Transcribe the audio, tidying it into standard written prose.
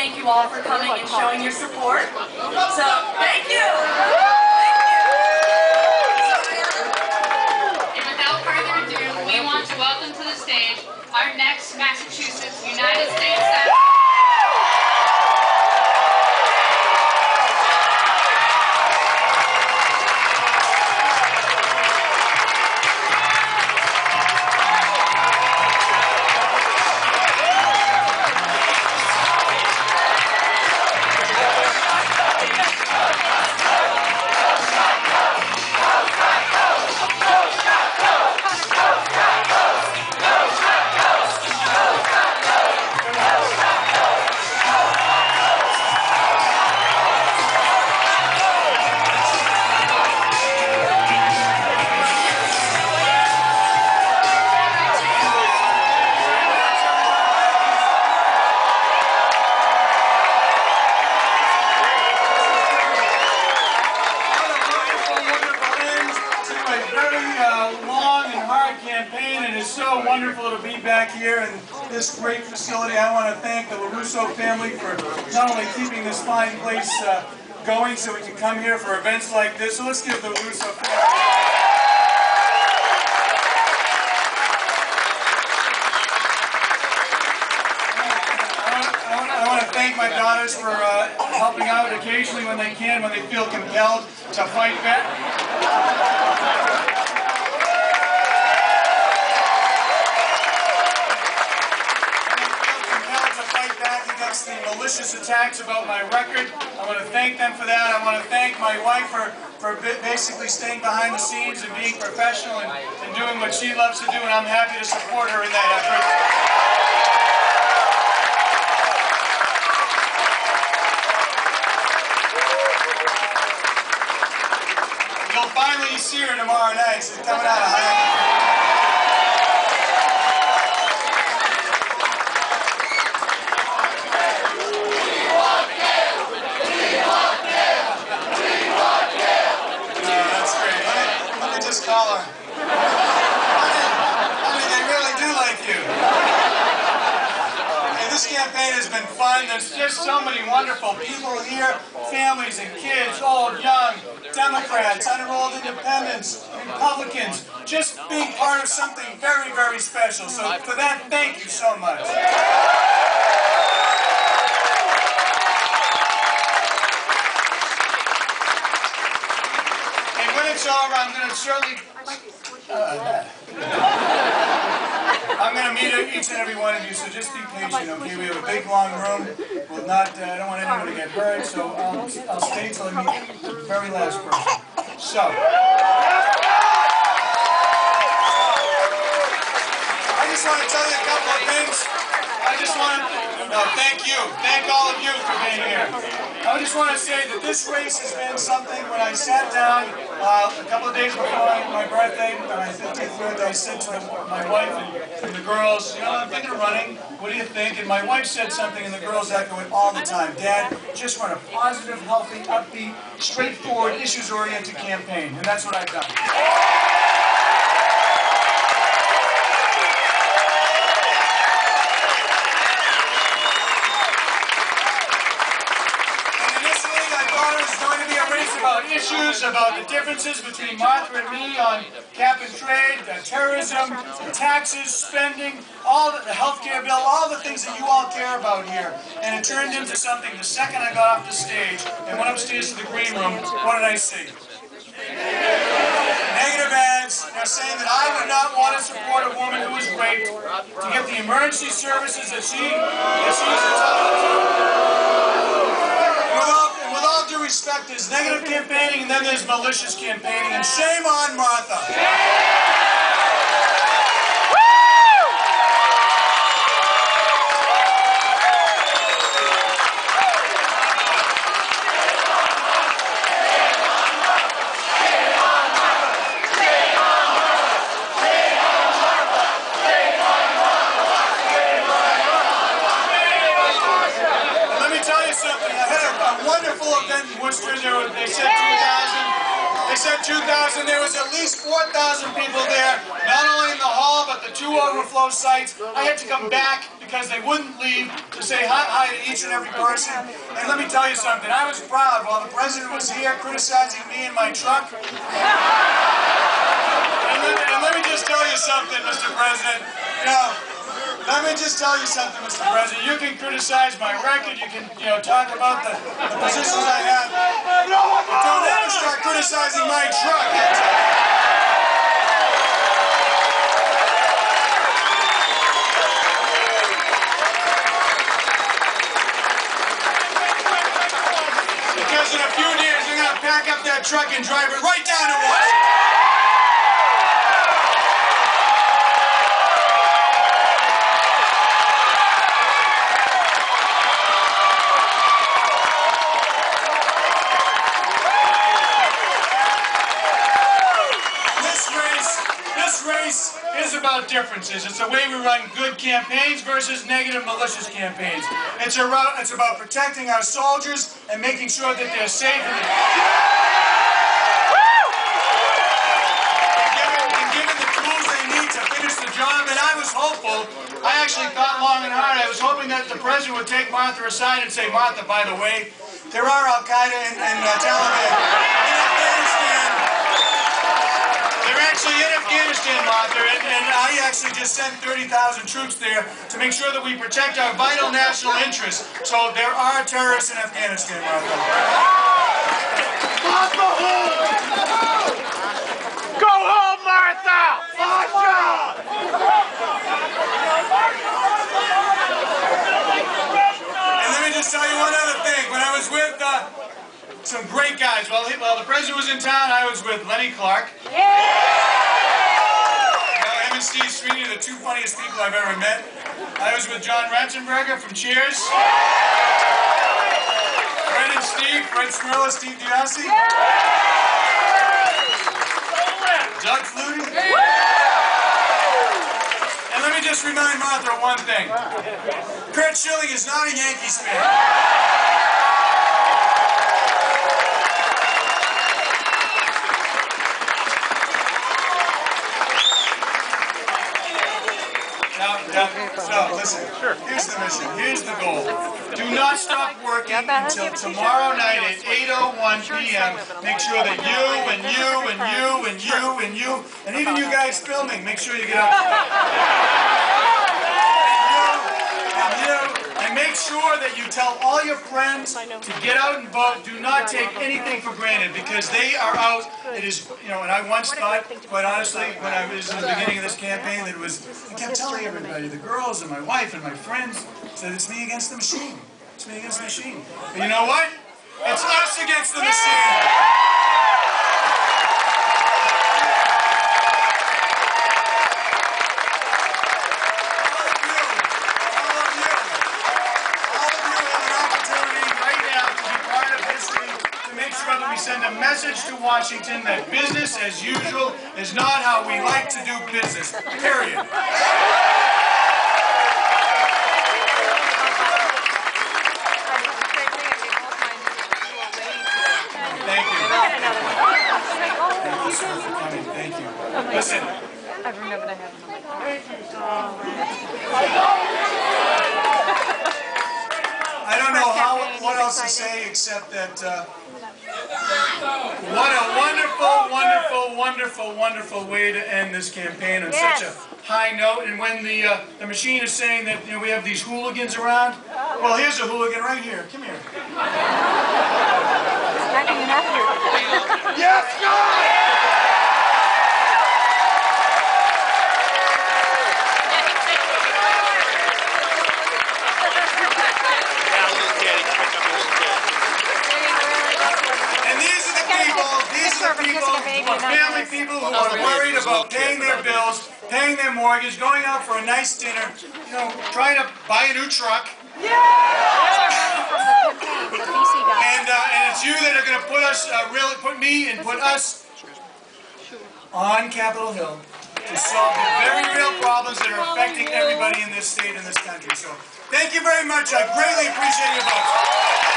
thank you all for coming and showing your support. So, thank you! And without further ado, we want to welcome to the stage our next Massachusetts United States Senator. Campaign, and it's so wonderful to be back here in this great facility. I want to thank the LaRusso family for not only keeping this fine place going so we can come here for events like this. So let's give the LaRusso family. I want to thank my daughters for helping out occasionally when they can, when they feel compelled to fight back. Against the malicious attacks about my record. I want to thank them for that. I want to thank my wife for basically staying behind the scenes and being professional and doing what she loves to do, and I'm happy to support her in that effort. You'll finally see her tomorrow night. She's coming out of hiding. Call her. I mean, they really do like you. And this campaign has been fun. There's just so many wonderful people here, families and kids, old, young, Democrats, unenrolled independents, Republicans, just being part of something very, very special. So for that, thank you so much. When it's over, I'm going to certainly... I'm going to meet each and every one of you, so just be patient, okay? We have a big, long room. We'll not, I don't want anyone to get hurt, so I'll stay till I meet the very last person. So... I just want to tell you a couple of things. I just want to... No, thank you. Thank all of you for being here. I just want to say that this race has been something. When I sat down a couple of days before my birthday, my 50th birthday, I said to my wife and the girls, you know, I'm thinking of running. What do you think? And my wife said something, and the girls echo it all the time. Dad, just run a positive, healthy, upbeat, straightforward, issues-oriented campaign. And that's what I've done. About issues, about the differences between Martha and me on cap and trade, terrorism, taxes, spending, all the healthcare bill, all the things that you all care about here. And it turned into something the second I got off the stage and went upstairs to the green room. What did I see? Negative ads. They're saying that I would not want to support a woman who was raped to get the emergency services that she's entitled to. With all due respect, there's negative campaigning and then there's malicious campaigning, and shame on Martha. Wonderful event in Worcester. They said 2,000. They said 2,000. There was at least 4,000 people there, not only in the hall, but the two overflow sites. I had to come back because because they wouldn't leave to say hi to each and every person. And let me tell you something, I was proud while the president was here criticizing me and my truck. And let me just tell you something, Mr. President. Let me just tell you something, Mr. President. You can criticize my record, you can, talk about the positions I have, but don't ever start criticizing my truck. Because in a few years, they're going to pack up that truck and drive it right down to Washington. This race is about differences. It's the way we run good campaigns versus negative, malicious campaigns. It's about protecting our soldiers and making sure that they're safe and given the tools they need to finish the job. And I was hopeful. I actually thought long and hard. I was hoping that the president would take Martha aside and say, Martha, by the way, there are Al-Qaeda and Taliban in Afghanistan. They're actually in Afghanistan, Martha, and I actually just sent 30,000 troops there to make sure that we protect our vital national interests. So there are terrorists in Afghanistan, Martha. Martha, home! Go home, Martha! Martha! And let me just tell you one other thing. When I was with some great guys, while the president was in town, I was with Lenny Clark. Him and Steve Sweeney are the two funniest people I've ever met. I was with John Ratzenberger from Cheers. Fred and Steve, Fred Smurla, Steve Diassi. Doug Flutie. And let me just remind Martha of one thing. Kurt Schilling is not a Yankees fan. So, listen, here's the mission, here's the goal. Do not stop working until tomorrow night at 8:01 p.m. Make sure that you and you and you and you and you, and even you guys filming, make sure you get out. And make sure that you tell all your friends to get out and vote. Do not take anything for granted because they are out. It is, and I once thought, quite honestly, when I was in the beginning of this campaign, that I kept telling everybody, the girls and my wife and my friends, said it's me against the machine. It's me against the machine. But you know what? It's us against the machine. We send a message to Washington that business as usual is not how we like to do business, period. Thank you. Thank you, sir, for coming. Thank you. Listen. I remember to have I don't know what else to say except that what a wonderful, wonderful, wonderful, wonderful way to end this campaign on such a high note. And when the machine is saying that we have these hooligans around, well, here's a hooligan right here. Come here. Yes, God! Family people who are worried about paying their bills, paying their mortgage, going out for a nice dinner, trying to buy a new truck. And it's you that are going to put us, put me and put us on Capitol Hill to solve the very real problems that are affecting everybody in this state and this country. So, thank you very much. I greatly appreciate your vote.